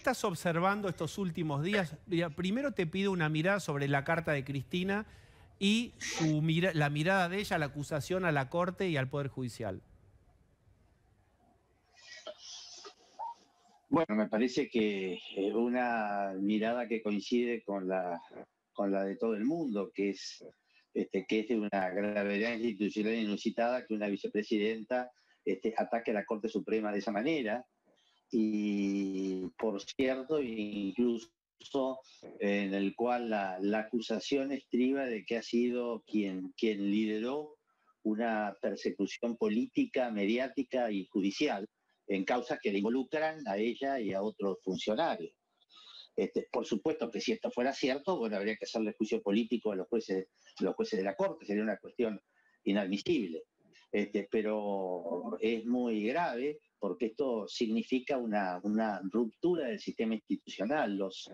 estás observando estos últimos días? Primero te pido una mirada sobre la carta de Cristina y la mirada de ella a la acusación, a la Corte y al Poder Judicial. Bueno, me parece que una mirada que coincide con la de todo el mundo, que es de una gravedad institucional inusitada que una vicepresidenta ataque a la Corte Suprema de esa manera. Y, por cierto, incluso en el cual la acusación estriba de que ha sido quien lideró una persecución política, mediática y judicial en causas que le involucran a ella y a otros funcionarios. Por supuesto que si esto fuera cierto, bueno, habría que hacerle juicio político a los jueces de la Corte, sería una cuestión inadmisible. Pero es muy grave porque esto significa una ruptura del sistema institucional. Los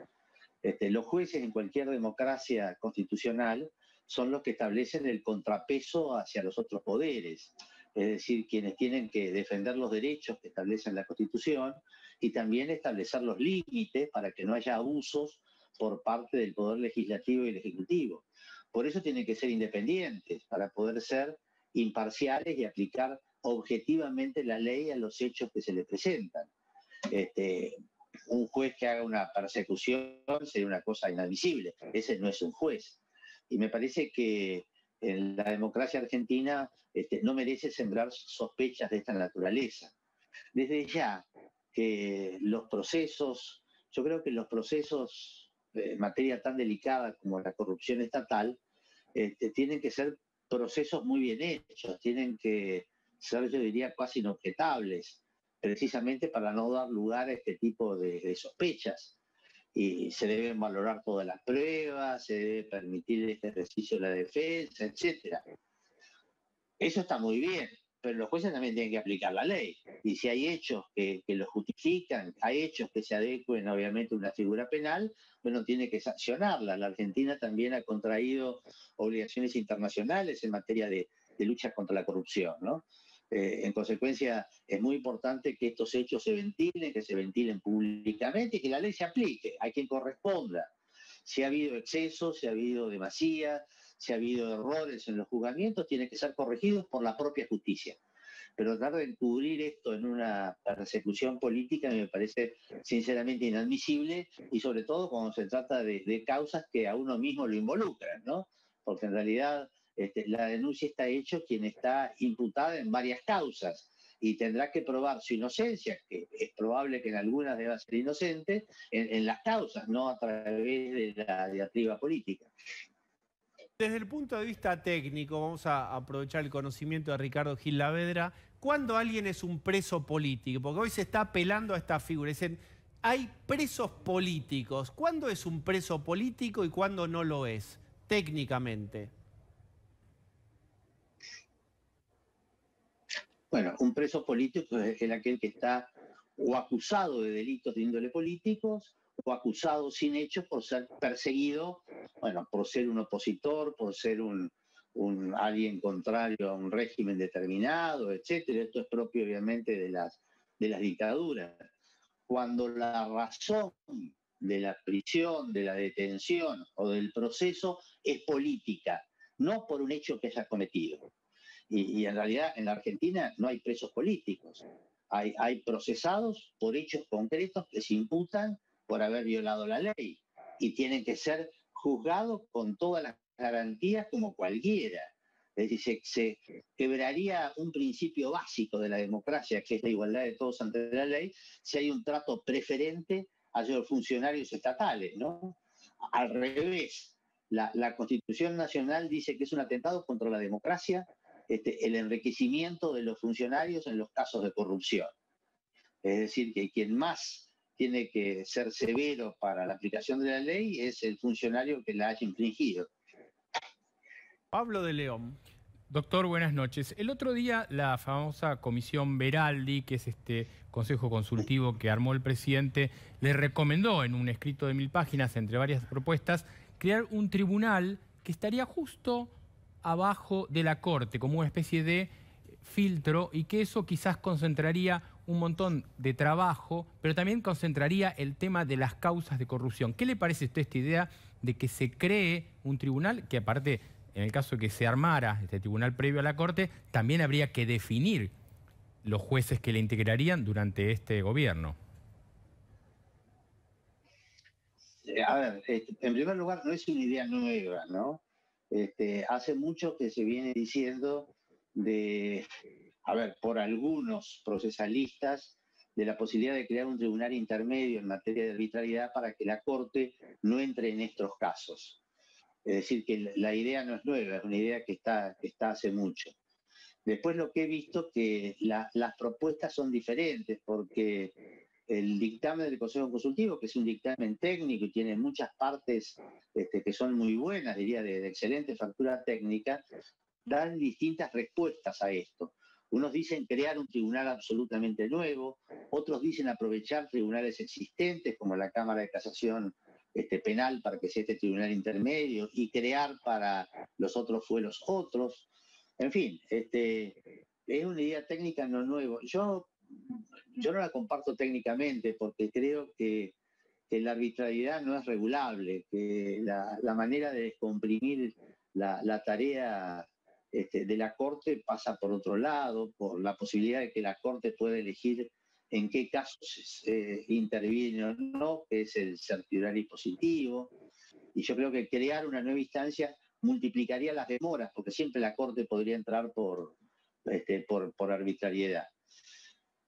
jueces en cualquier democracia constitucional son los que establecen el contrapeso hacia los otros poderes, es decir, quienes tienen que defender los derechos que establecen la Constitución y también establecer los límites para que no haya abusos por parte del Poder Legislativo y el Ejecutivo. Por eso tienen que ser independientes, para poder ser imparciales y aplicar objetivamente la ley a los hechos que se le presentan. Un juez que haga una persecución sería una cosa inadmisible. Ese no es un juez. Y me parece que en la democracia argentina no merece sembrar sospechas de esta naturaleza. Desde ya que los procesos, yo creo que los procesos en materia tan delicada como la corrupción estatal, tienen que ser procesos muy bien hechos, tienen que ser, yo diría, casi inobjetables, precisamente para no dar lugar a este tipo de sospechas. Y se deben valorar todas las pruebas, se debe permitir este ejercicio de la defensa, etc. Eso está muy bien, pero los jueces también tienen que aplicar la ley. Y si hay hechos que lo justifican, hay hechos que se adecuen obviamente a una figura penal, bueno, tiene que sancionarla. La Argentina también ha contraído obligaciones internacionales en materia de lucha contra la corrupción, ¿no? En consecuencia, es muy importante que estos hechos se ventilen públicamente y que la ley se aplique a quien corresponda. Si ha habido excesos, si ha habido demasía, si ha habido errores en los juzgamientos, tienen que ser corregidos por la propia justicia. Pero tratar de encubrir esto en una persecución política me parece sinceramente inadmisible, y sobre todo cuando se trata de causas que a uno mismo lo involucran, ¿no? Porque en realidad la denuncia está hecha quien está imputada en varias causas y tendrá que probar su inocencia, que es probable que en algunas deba ser inocente, en las causas, no a través de la diatriba política. Desde el punto de vista técnico, vamos a aprovechar el conocimiento de Ricardo Gil Lavedra, ¿cuándo alguien es un preso político? Porque hoy se está apelando a esta figura. Dicen, hay presos políticos. ¿Cuándo es un preso político y cuándo no lo es, técnicamente? Bueno, un preso político es aquel que está o acusado de delitos de índole políticos o acusado sin hechos por ser perseguido, bueno, por ser un opositor, por ser alguien contrario a un régimen determinado, etcétera. Esto es propio, obviamente, de las dictaduras. Cuando la razón de la prisión, de la detención o del proceso es política, no por un hecho que haya cometido. Y en realidad en la Argentina no hay presos políticos. Hay procesados por hechos concretos que se imputan por haber violado la ley y tienen que ser juzgados con todas las garantías como cualquiera. Es decir, se quebraría un principio básico de la democracia, que es la igualdad de todos ante la ley, si hay un trato preferente a los funcionarios estatales, ¿no? Al revés, la Constitución Nacional dice que es un atentado contra la democracia el enriquecimiento de los funcionarios en los casos de corrupción. Es decir, que quien más tiene que ser severo para la aplicación de la ley es el funcionario que la haya infringido. Pablo de León. Doctor, buenas noches. El otro día la famosa Comisión Veraldi, que es este consejo consultivo que armó el presidente, le recomendó en un escrito de 1000 páginas, entre varias propuestas, crear un tribunal que estaría justo abajo de la Corte, como una especie de filtro, y que eso quizás concentraría un montón de trabajo, pero también concentraría el tema de las causas de corrupción. ¿Qué le parece a usted esta idea de que se cree un tribunal que, aparte, en el caso de que se armara este tribunal previo a la Corte, también habría que definir los jueces que le integrarían durante este gobierno? A ver, en primer lugar, no es una idea nueva, ¿no? Hace mucho que se viene diciendo por algunos procesalistas, de la posibilidad de crear un tribunal intermedio en materia de arbitrariedad para que la Corte no entre en estos casos. Es decir, que la idea no es nueva, es una idea que está hace mucho. Después lo que he visto que las propuestas son diferentes, porque el dictamen del Consejo Consultivo, que es un dictamen técnico y tiene muchas partes que son muy buenas, diría de excelente factura técnica, dan distintas respuestas a esto. Unos dicen crear un tribunal absolutamente nuevo, otros dicen aprovechar tribunales existentes como la Cámara de Casación Penal para que sea este tribunal intermedio y crear para los otros fueros otros. En fin, es una idea técnica no nueva. Yo no la comparto técnicamente porque creo que la arbitrariedad no es regulable, que la manera de descomprimir la tarea de la Corte pasa por otro lado, por la posibilidad de que la Corte pueda elegir en qué casos interviene o no, que es el certiorario positivo. Y yo creo que crear una nueva instancia multiplicaría las demoras, porque siempre la Corte podría entrar por arbitrariedad.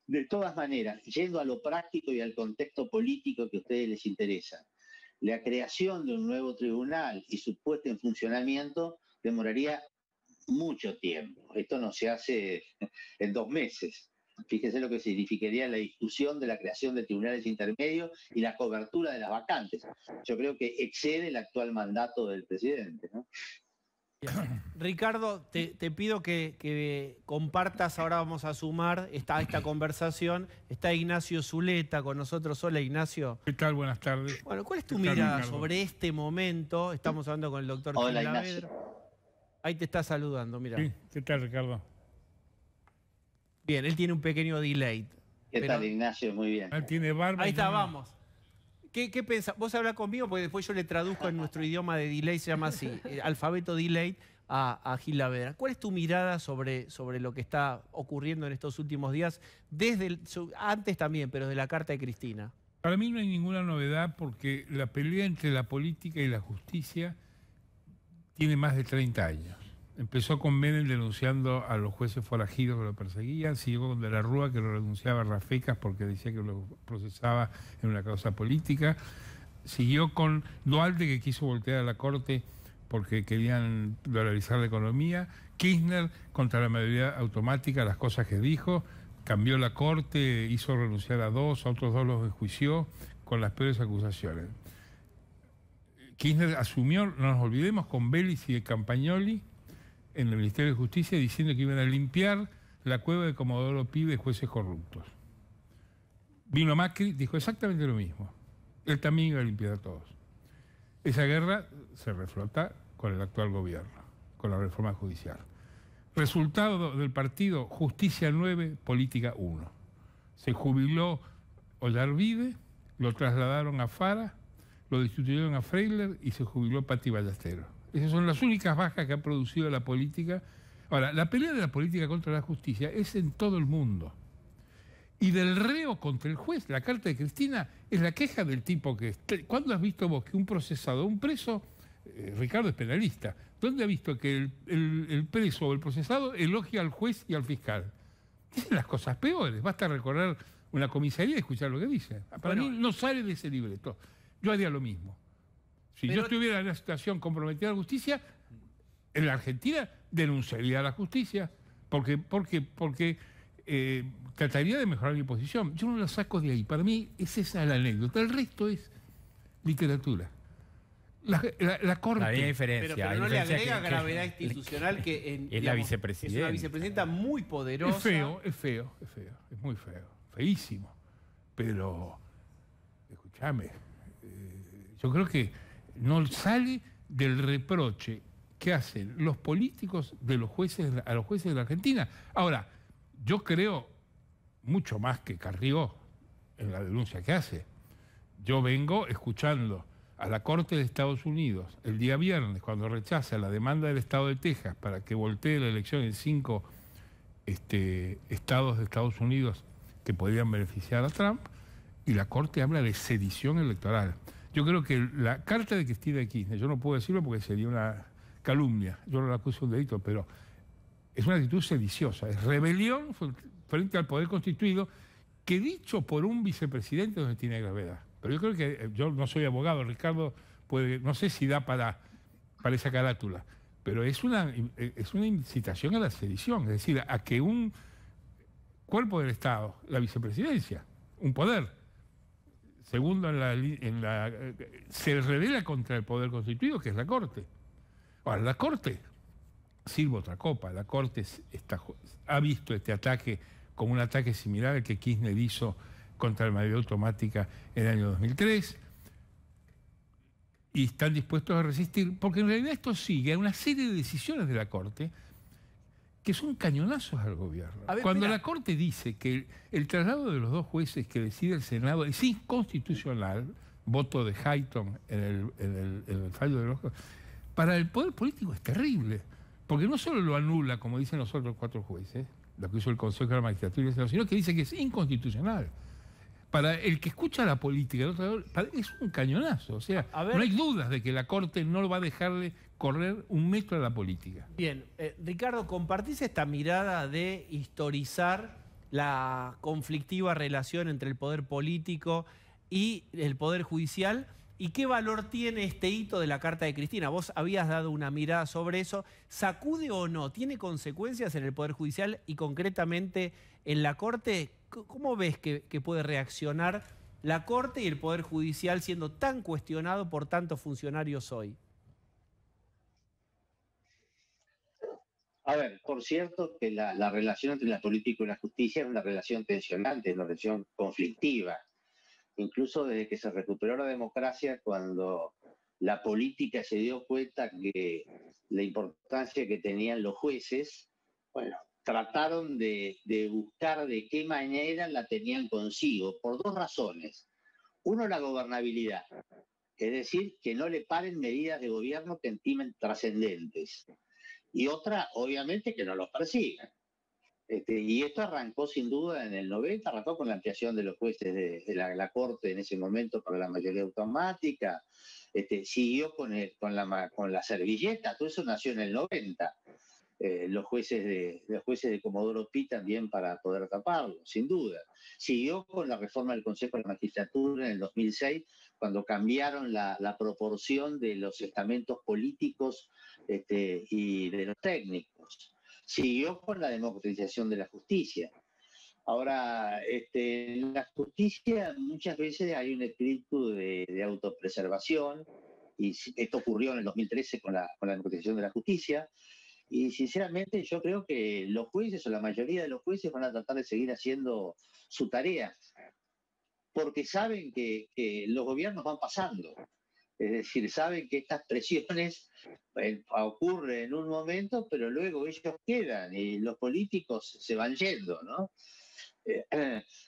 De todas maneras, yendo a lo práctico y al contexto político que a ustedes les interesa, la creación de un nuevo tribunal y su puesta en funcionamiento demoraría mucho tiempo. Esto no se hace en 2 meses. Fíjense lo que significaría la discusión de la creación de tribunales intermedios y la cobertura de las vacantes. Yo creo que excede el actual mandato del presidente, ¿no? Ricardo, te pido que compartas, ahora vamos a sumar esta conversación. Está Ignacio Zuleta con nosotros. Hola, Ignacio. ¿Qué tal? Buenas tardes. Bueno, ¿cuál es tu mirada sobre este momento? Estamos hablando con el doctor Gil Lavedra. Ahí te está saludando, mira. Sí, ¿qué tal, Ricardo? Bien, él tiene un pequeño delay. ¿Qué tal, Ignacio? Muy bien. Él tiene barba. Ahí está, vamos. ¿Qué pensás? Vos hablás conmigo porque después yo le traduzco en nuestro idioma de delay, se llama así, alfabeto delay, a Gil Lavedra. ¿Cuál es tu mirada sobre lo que está ocurriendo en estos últimos días, antes también, pero de la carta de Cristina? Para mí no hay ninguna novedad porque la pelea entre la política y la justicia tiene más de 30 años. Empezó con Menem denunciando a los jueces forajidos que lo perseguían, siguió con De la Rúa que lo denunciaba a Rafecas porque decía que lo procesaba en una causa política, siguió con Dualde que quiso voltear a la Corte porque querían dolarizar la economía, Kirchner contra la mayoría automática, las cosas que dijo, cambió la Corte, hizo renunciar a 2, a otros 2 los enjuició con las peores acusaciones. Kirchner asumió, no nos olvidemos, con Vélez y de Campagnoli en el Ministerio de Justicia diciendo que iban a limpiar la cueva de Comodoro Pi de jueces corruptos. Vino Macri, dijo exactamente lo mismo. Él también iba a limpiar a todos. Esa guerra se reflota con el actual gobierno, con la reforma judicial. Resultado del partido Justicia 9, Política 1. Se jubiló Ollarvide, lo trasladaron a Fara, lo destituyeron a Freiler y se jubiló Patti Ballesteros. Esas son las únicas bajas que ha producido la política. Ahora, la pelea de la política contra la justicia es en todo el mundo. Y del reo contra el juez, la carta de Cristina es la queja del tipo que... ¿Cuándo has visto vos que un procesado, un preso, Ricardo es penalista, ¿dónde has visto que el preso o el procesado elogia al juez y al fiscal? Dicen las cosas peores, basta recorrer una comisaría y escuchar lo que dicen. Para mí no sale de ese libreto. Yo haría lo mismo. Si yo estuviera en una situación comprometida a la justicia, en la Argentina denunciaría a la justicia, porque trataría de mejorar mi posición. Yo no la saco de ahí. Para mí es esa la anécdota. El resto es literatura. La Corte. Hay diferencia. Pero no le agrega gravedad institucional que es la vicepresidenta. Es una vicepresidenta muy poderosa. Es feo. Es muy feo. Feísimo. Pero, escúchame, yo creo que no sale del reproche que hacen los políticos de los jueces a los jueces de la Argentina. Ahora, yo creo mucho más que Carrió en la denuncia que hace. Yo vengo escuchando a la Corte de Estados Unidos el día viernes, cuando rechaza la demanda del Estado de Texas para que voltee la elección en 5 estados de Estados Unidos que podrían beneficiar a Trump, y la Corte habla de sedición electoral. Yo creo que la carta de Cristina Kirchner, yo no puedo decirlo porque sería una calumnia, yo no la acuso de un delito, pero es una actitud sediciosa, es rebelión frente al poder constituido, que dicho por un vicepresidente no tiene gravedad. Pero yo creo que, yo no soy abogado, Ricardo puede, no sé si da para esa carátula, pero es una incitación a la sedición, es decir, a que un cuerpo del Estado, la vicepresidencia, un poder, segundo se revela contra el poder constituido, que es la Corte. Ahora, la Corte sirve otra copa, la Corte ha visto este ataque como un ataque similar al que Kirchner hizo contra la mayoría automática en el año 2003, y están dispuestos a resistir, porque en realidad esto sigue a una serie de decisiones de la Corte que son cañonazos al gobierno. Cuando la Corte dice que el traslado de los 2 jueces que decide el Senado es inconstitucional, voto de Hayton en el fallo de los... Para el poder político es terrible, porque no solo lo anula, como dicen los otros 4 jueces, lo que hizo el Consejo de la Magistratura, sino que dice que es inconstitucional. Para el que escucha la política, es un cañonazo. O sea, no hay dudas de que la Corte no va a dejarle correr un metro a la política. Bien, Ricardo, ¿compartís esta mirada de historizar la conflictiva relación entre el poder político y el poder judicial? ¿Y qué valor tiene este hito de la Carta de Cristina? Vos habías dado una mirada sobre eso. ¿Sacude o no? ¿Tiene consecuencias en el Poder Judicial y concretamente en la Corte? ¿Cómo ves que puede reaccionar la Corte y el Poder Judicial siendo tan cuestionado por tantos funcionarios hoy? A ver, por cierto que la relación entre la política y la justicia es una relación tensionante, es una relación conflictiva. Incluso desde que se recuperó la democracia, cuando la política se dio cuenta que la importancia que tenían los jueces, bueno, trataron de buscar de qué manera la tenían consigo, por 2 razones. Uno, la gobernabilidad, es decir, que no le paren medidas de gobierno que estimen trascendentes. Y otra, obviamente, que no los persigan. Y esto arrancó sin duda en el 90, arrancó con la ampliación de los jueces de la Corte en ese momento para la mayoría automática, siguió con la servilleta, todo eso nació en el 90, los jueces de Comodoro Pi también para poder taparlo, sin duda. Siguió con la reforma del Consejo de la Magistratura en el 2006, cuando cambiaron la proporción de los estamentos políticos y de los técnicos. Siguió con la democratización de la justicia. Ahora, en la justicia muchas veces hay un espíritu de autopreservación, y esto ocurrió en el 2013 con la democratización de la justicia, y sinceramente yo creo que los jueces, o la mayoría de los jueces, van a tratar de seguir haciendo su tarea, porque saben que los gobiernos van pasando. Es decir, saben que estas presiones ocurren en un momento, pero luego ellos quedan y los políticos se van yendo, ¿no?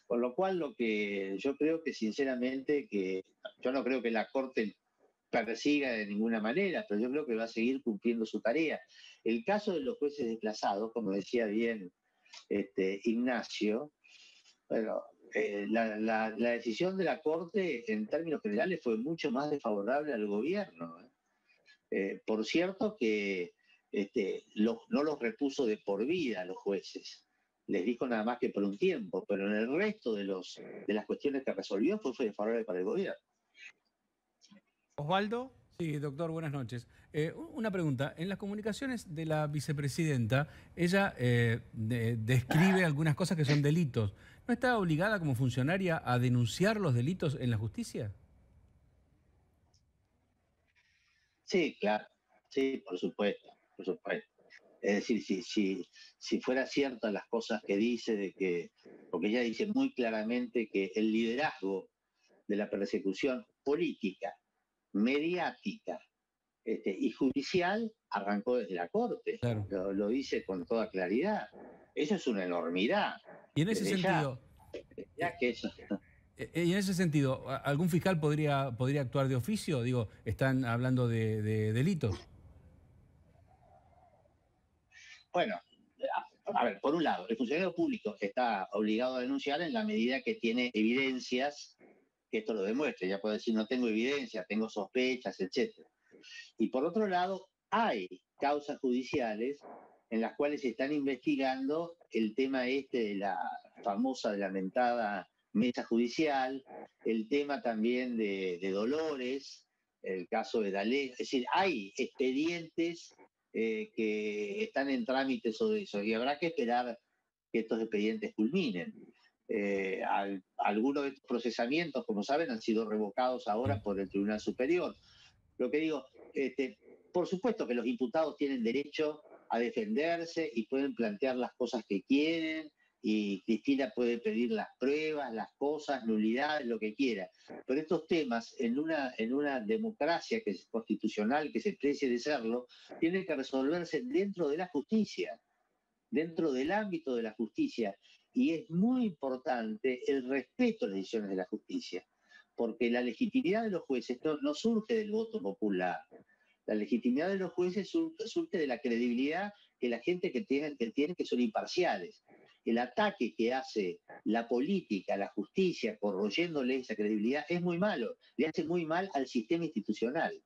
Con lo cual, lo que yo creo que sinceramente, yo no creo que la Corte persiga de ninguna manera, pero yo creo que va a seguir cumpliendo su tarea. El caso de los jueces desplazados, como decía bien Ignacio, bueno, la decisión de la Corte en términos generales fue mucho más desfavorable al gobierno. Por cierto que no los repuso de por vida a los jueces, les dijo nada más que por un tiempo, pero en el resto de las cuestiones que resolvió fue desfavorable para el gobierno. Osvaldo. Sí, doctor, buenas noches. Una pregunta. En las comunicaciones de la vicepresidenta, ella describe algunas cosas que son delitos. ¿No está obligada como funcionaria a denunciar los delitos en la justicia? Sí, claro. Sí, por supuesto, por supuesto. Es decir, si fuera ciertas las cosas que dice, porque ella dice muy claramente que el liderazgo de la persecución política, mediática y judicial arrancó desde la Corte. Claro. Lo dice con toda claridad. Eso es una enormidad. Y en ese sentido, Ya que eso. Y en ese sentido, ¿algún fiscal podría actuar de oficio? Digo, están hablando de delitos. Bueno, a ver, por un lado, el funcionario público está obligado a denunciar en la medida que tiene evidencias que esto lo demuestre. Ya puede decir, no tengo evidencia, tengo sospechas, etcétera. Y por otro lado, hay causas judiciales en las cuales se están investigando el tema este de la famosa, lamentada mesa judicial, el tema también de Dolores, el caso de Dalé. Es decir, hay expedientes que están en trámite sobre eso y habrá que esperar que estos expedientes culminen. Algunos de estos procesamientos, como saben, han sido revocados ahora por el Tribunal Superior. Lo que digo, por supuesto que los imputados tienen derecho a defenderse y pueden plantear las cosas que quieren, y Cristina puede pedir las pruebas, las cosas, nulidades, lo que quiera. Pero estos temas, en una democracia que es constitucional, que se precie de serlo, tienen que resolverse dentro de la justicia, dentro del ámbito de la justicia. Y es muy importante el respeto a las decisiones de la justicia, porque la legitimidad de los jueces no surge del voto popular. La legitimidad de los jueces surge de la credibilidad que la gente que tiene, que son imparciales. El ataque que hace la política, la justicia, corroyéndole esa credibilidad, es muy malo. Le hace muy mal al sistema institucional.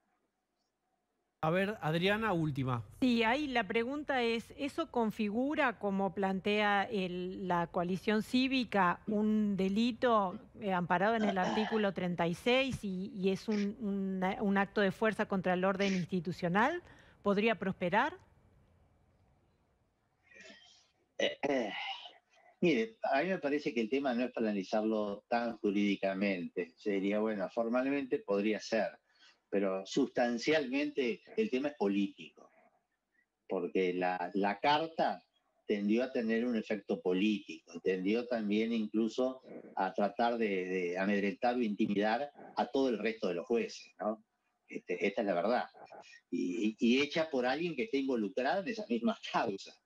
A ver, Adriana, última. Sí, ahí la pregunta es, ¿eso configura, como plantea la coalición cívica, un delito amparado en el artículo 36 y es un acto de fuerza contra el orden institucional? ¿Podría prosperar? Mire, a mí me parece que el tema no es para analizarlo tan jurídicamente. Se diría, bueno, formalmente podría ser, pero sustancialmente el tema es político, porque la carta tendió a tener un efecto político, tendió también incluso a tratar de amedrentar o intimidar a todo el resto de los jueces, ¿no? Esta es la verdad. Y hecha por alguien que esté involucrado en esas mismas causas.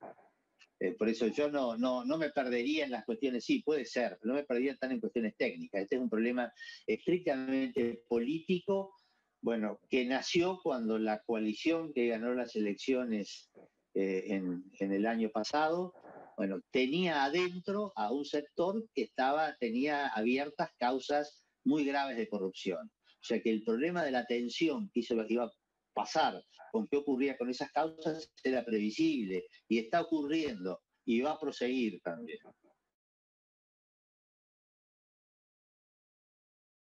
Por eso yo no me perdería en las cuestiones, sí, puede ser, pero no me perdería tan en cuestiones técnicas. Este es un problema estrictamente político, bueno, que nació cuando la coalición que ganó las elecciones en el año pasado, bueno, tenía adentro a un sector que tenía abiertas causas muy graves de corrupción. O sea que el problema de la tensión que iba a pasar con qué ocurría con esas causas era previsible y está ocurriendo y va a proseguir también.